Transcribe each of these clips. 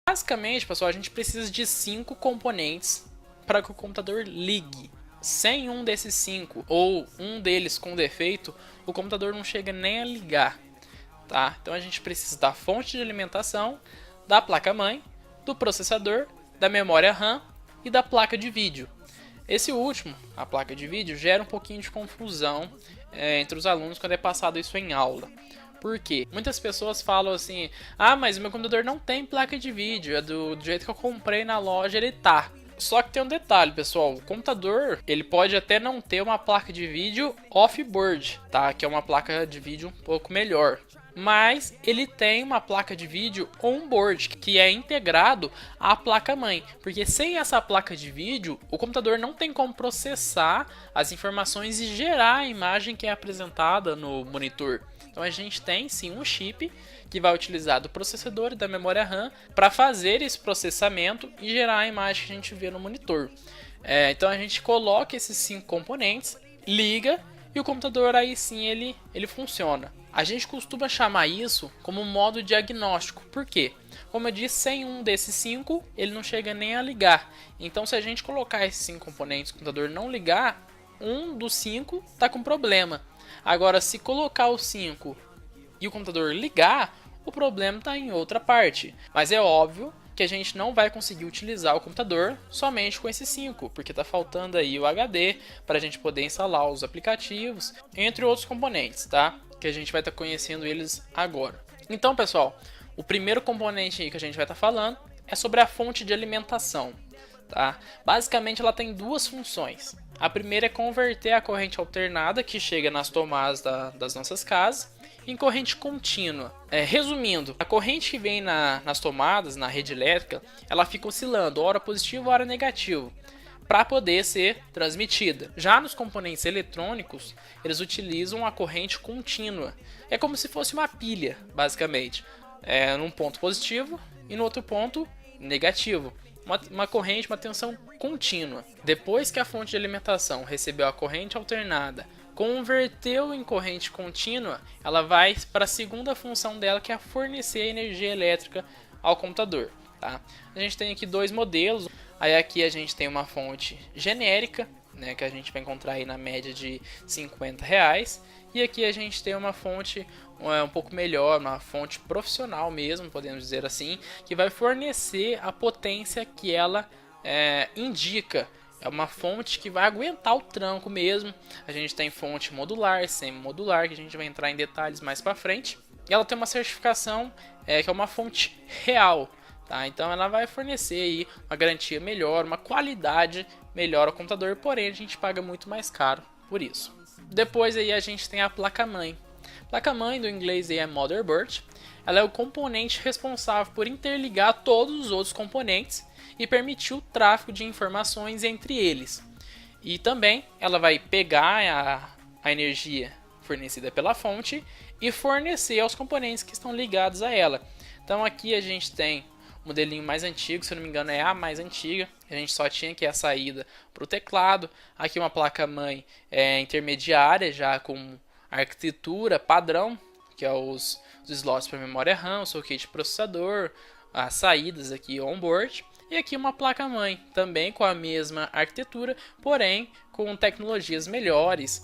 Basicamente, pessoal, a gente precisa de 5 componentes para que o computador ligue. Sem um desses 5 ou um deles com defeito, o computador não chega nem a ligar, tá? Então a gente precisa da fonte de alimentação, da placa-mãe, do processador, da memória RAM e da placa de vídeo. Esse último, a placa de vídeo, gera um pouquinho de confusão entre os alunos quando é passado isso em aula. Por quê? Muitas pessoas falam assim: ah, mas o meu computador não tem placa de vídeo, é do jeito que eu comprei na loja, ele tá. Só que tem um detalhe, pessoal, o computador, ele pode até não ter uma placa de vídeo off-board, tá? Que é uma placa de vídeo um pouco melhor. Mas ele tem uma placa de vídeo on-board, que é integrado à placa-mãe. Porque sem essa placa de vídeo, o computador não tem como processar as informações e gerar a imagem que é apresentada no monitor. Então a gente tem sim um chip que vai utilizar do processador e da memória RAM para fazer esse processamento e gerar a imagem que a gente vê no monitor. Então a gente coloca esses 5 componentes, liga e o computador aí sim ele funciona. A gente costuma chamar isso como modo diagnóstico. Por quê? Como eu disse, sem um desses 5 ele não chega nem a ligar. Então se a gente colocar esses 5 componentes e o computador não ligar, um dos 5 está com problema. Agora, se colocar os 5 e o computador ligar, o problema está em outra parte. Mas é óbvio que a gente não vai conseguir utilizar o computador somente com esses 5, porque está faltando aí o HD para a gente poder instalar os aplicativos, entre outros componentes, tá? Que a gente vai estar conhecendo eles agora. Então, pessoal, o primeiro componente aí que a gente vai estar falando é sobre a fonte de alimentação. Tá? Basicamente ela tem duas funções. A primeira é converter a corrente alternada que chega nas tomadas das nossas casas em corrente contínua. Resumindo, a corrente que vem nas tomadas, na rede elétrica, ela fica oscilando, hora positivo, hora negativo, para poder ser transmitida. Já nos componentes eletrônicos, eles utilizam a corrente contínua. É como se fosse uma pilha, basicamente. Num ponto positivo e no outro ponto negativo. Uma corrente, uma tensão contínua. Depois que a fonte de alimentação recebeu a corrente alternada, converteu em corrente contínua, ela vai para a segunda função dela, que é fornecer energia elétrica ao computador. Tá? A gente tem aqui dois modelos. Aí aqui a gente tem uma fonte genérica, né, que a gente vai encontrar aí na média de R$50. E aqui a gente tem uma fonte um pouco melhor, uma fonte profissional mesmo, podemos dizer assim, que vai fornecer a potência que ela indica. É uma fonte que vai aguentar o tranco mesmo. A gente tem fonte modular, semi-modular, que a gente vai entrar em detalhes mais para frente. E ela tem uma certificação que é uma fonte real. Tá? Então ela vai fornecer aí uma garantia melhor, uma qualidade melhor ao computador, porém a gente paga muito mais caro por isso. Depois aí a gente tem a placa-mãe. Placa-mãe do inglês aí é motherboard. Ela é o componente responsável por interligar todos os outros componentes e permitir o tráfego de informações entre eles. E também ela vai pegar a energia fornecida pela fonte e fornecer aos componentes que estão ligados a ela. Então aqui a gente tem o modelinho mais antigo, se eu não me engano é a mais antiga. A gente só tinha aqui a saída para o teclado. Aqui uma placa-mãe intermediária, já com arquitetura padrão, que é os slots para memória RAM, o socket processador, as saídas aqui on-board. E aqui uma placa-mãe, também com a mesma arquitetura, porém com tecnologias melhores,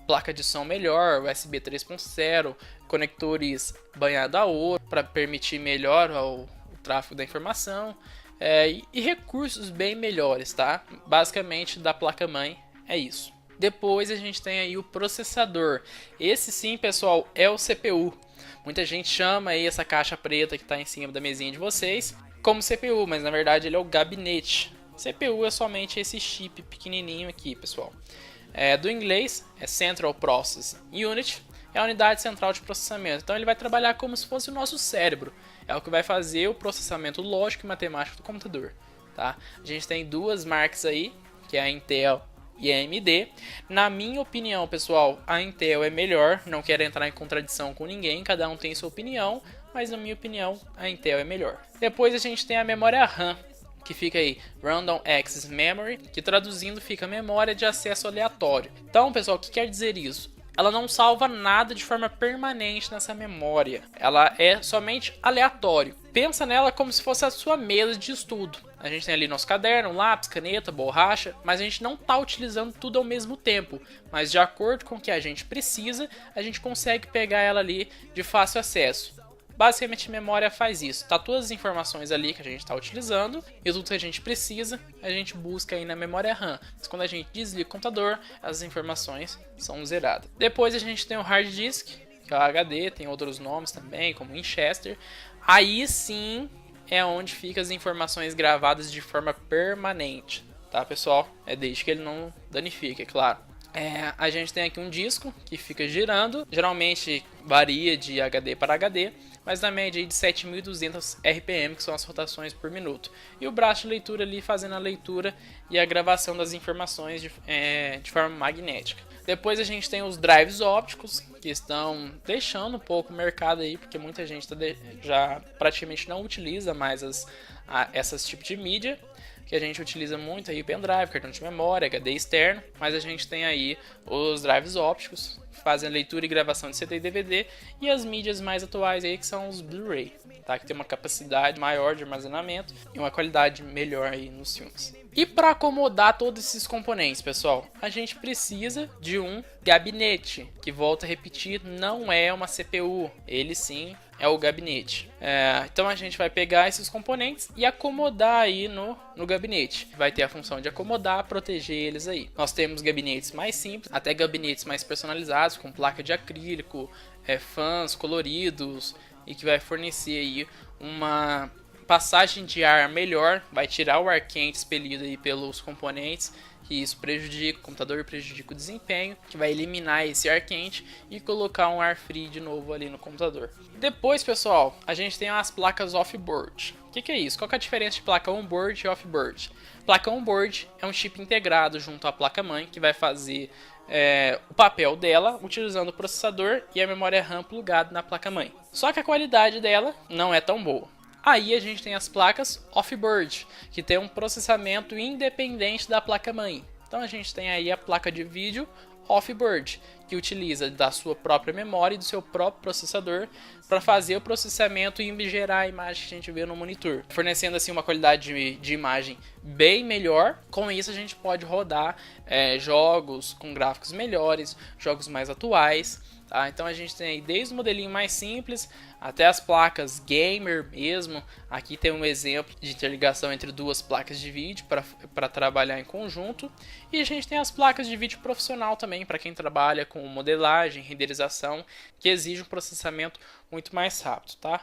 placa de som melhor, USB 3.0, conectores banhado a ouro para permitir melhor o tráfego da informação e recursos bem melhores, tá? Basicamente da placa-mãe é isso. Depois a gente tem aí o processador. Esse sim, pessoal, é o CPU. Muita gente chama aí essa caixa preta que está em cima da mesinha de vocês como CPU, mas na verdade ele é o gabinete. CPU é somente esse chip pequenininho aqui, pessoal. Do inglês é Central Processing Unit, é a unidade central de processamento. Então ele vai trabalhar como se fosse o nosso cérebro. É o que vai fazer o processamento lógico e matemático do computador. Tá? A gente tem duas marcas aí, que é a Intel e a AMD. Na minha opinião, pessoal, a Intel é melhor. Não quero entrar em contradição com ninguém, cada um tem sua opinião, mas na minha opinião a Intel é melhor. Depois a gente tem a memória RAM, que fica aí Random Access Memory, que traduzindo fica memória de acesso aleatório. Então, pessoal, o que quer dizer isso? Ela não salva nada de forma permanente nessa memória. Ela é somente aleatório. pensa nela como se fosse a sua mesa de estudo. A gente tem ali nosso caderno, lápis, caneta, borracha, mas a gente não está utilizando tudo ao mesmo tempo. Mas de acordo com o que a gente precisa, a gente consegue pegar ela ali de fácil acesso. Basicamente a memória faz isso, tá todas as informações ali que a gente está utilizando e tudo que a gente precisa, a gente busca aí na memória RAM. Mas quando a gente desliga o computador, as informações são zeradas. Depois a gente tem o hard disk, que é o HD, tem outros nomes também, como Winchester. Aí sim é onde ficam as informações gravadas de forma permanente, tá pessoal? É desde que ele não danifique, é claro. A gente tem aqui um disco que fica girando, geralmente varia de HD para HD, mas na média de 7.200 RPM, que são as rotações por minuto. E o braço de leitura ali fazendo a leitura e a gravação das informações de forma magnética. Depois a gente tem os drives ópticos, que estão deixando um pouco o mercado aí, porque muita gente já praticamente não utiliza mais essas tipos de mídia, que a gente utiliza muito aí, pendrive, cartão de memória, HD externo, mas a gente tem aí os drives ópticos, que fazem a leitura e gravação de CD e DVD, e as mídias mais atuais aí, que são os Blu-ray, tá? Que tem uma capacidade maior de armazenamento e uma qualidade melhor aí nos filmes. E para acomodar todos esses componentes, pessoal, a gente precisa de um gabinete, que volta a repetir, não é uma CPU, ele sim é o gabinete. Então a gente vai pegar esses componentes e acomodar aí no gabinete. Vai ter a função de acomodar, proteger eles aí. Nós temos gabinetes mais simples, até gabinetes mais personalizados, com placa de acrílico, fãs coloridos, e que vai fornecer aí uma passagem de ar melhor, vai tirar o ar quente expelido aí pelos componentes, que isso prejudica o computador, prejudica o desempenho, que vai eliminar esse ar quente e colocar um ar frio de novo ali no computador. Depois, pessoal, a gente tem as placas off-board. O que é isso? Qual que é a diferença de placa on-board e off-board? Placa on-board é um chip integrado junto à placa-mãe, que vai fazer o papel dela utilizando o processador e a memória RAM plugada na placa-mãe. Só que a qualidade dela não é tão boa. Aí a gente tem as placas off-board, que tem um processamento independente da placa-mãe. Então a gente tem aí a placa de vídeo off-board, que utiliza da sua própria memória e do seu próprio processador para fazer o processamento e gerar a imagem que a gente vê no monitor, fornecendo assim uma qualidade de imagem bem melhor. Com isso a gente pode rodar jogos com gráficos melhores, jogos mais atuais. Tá? Então a gente tem aí desde o modelinho mais simples até as placas gamer mesmo. Aqui tem um exemplo de interligação entre duas placas de vídeo para trabalhar em conjunto. E a gente tem as placas de vídeo profissional também, para quem trabalha com modelagem, renderização, que exige um processamento muito mais rápido. Tá?